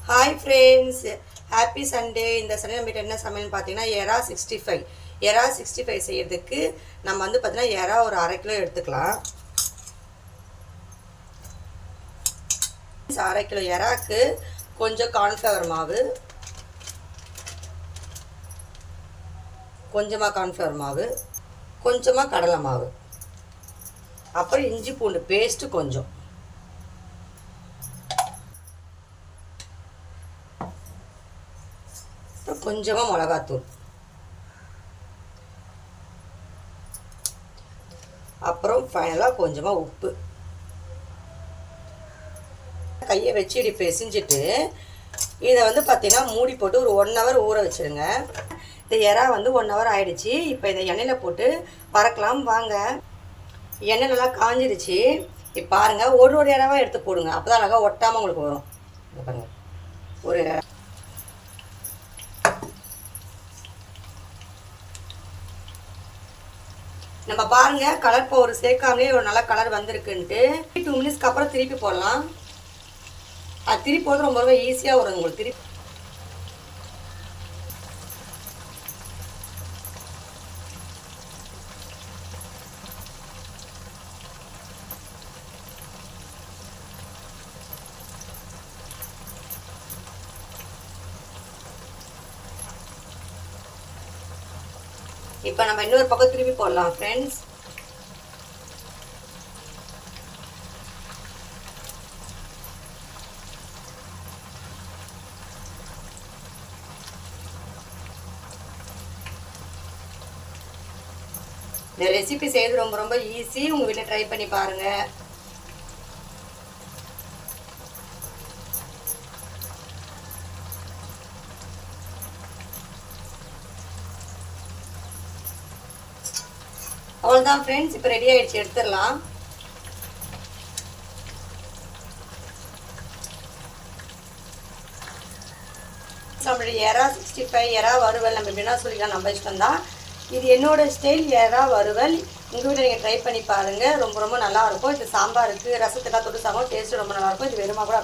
Hi friends, happy Sunday. இந்த Sunday நம்ம என்ன சமையல்னு பார்த்தீங்கன்னா எறா 65. எறா 65 செய்யறதுக்கு நம்ம வந்து பார்த்தீங்கன்னா எறா ஒரு 1/2 கிலோ எடுத்துக்கலாம். 1/2 கிலோ எறாக்கு கொஞ்சம் கார்ன்ஃப்ளவர் மாவு, கொஞ்சமாக கார்ன்ஃப்ளவர் மாவு, கொஞ்சமாக கடலை மாவு, அப்புறம் இஞ்சி பூண்டு பேஸ்ட்டு கொஞ்சம், கொஞ்சமாக மிளகாத்தூள், அப்புறம் ஃபைனலாக கொஞ்சமாக உப்பு. கையை வச்சு இப்படி பிசைஞ்சிட்டு இதை வந்து பார்த்தீங்கன்னா மூடி போட்டு ஒரு 1 ஹவர் ஊற வச்சுருங்க. இந்த எறா வந்து 1 ஹவர் ஆயிடுச்சு. இப்போ இதை எண்ணெயில் போட்டு வறுக்கலாம் வாங்க. எண்ணெய் நல்லா காஞ்சிருச்சு. இப்போ பாருங்கள், ஒரு எறாவாக எடுத்து போடுங்க, அப்போ தான் அழகாக ஒட்டாமல் உங்களுக்கு வரும். பாருங்கள், ஒரு நம்ம பாருங்க கலர் பவுடர் சேர்க்காமலே ஒரு நல்ல கலர் வந்திருக்குன்ட்டு 2 மினிட்ஸ்க்கு அப்புறம் திருப்பி போடலாம். அது திருப்பி போடுறது ரொம்ப ரொம்ப ஈஸியாக வரும் உங்களுக்கு. திருப்பி இப்போ நம்ம இன்னொரு பக்கம் திருப்பி போடலாம் ஃப்ரெண்ட்ஸ். இந்த ரெசிபி செய்யறது ரொம்ப ரொம்ப ஈஸி. உங்கள் வீட்டில் ட்ரை பண்ணி பாருங்கள். அவ்வளோதான் ஃப்ரெண்ட்ஸ், இப்போ ரெடி ஆகிடுச்சு, எடுத்துடலாம். நம்மளுடைய எறா 65 எறா வறுவல் நம்ம எப்படின்னா சொல்லிக்கலாம், நம்ம இஷ்டம் தான். இது என்னோட ஸ்டைல் எறா வறுவல். உங்கள் வீட்டில் நீங்கள் ட்ரை பண்ணி பாருங்கள், ரொம்ப ரொம்ப நல்லாயிருக்கும். இது சாம்பாருக்கு ரசத்துலாம் தொட்டு சாம்பார் டேஸ்ட்டு ரொம்ப நல்லாயிருக்கும். இது வெறுமா கூட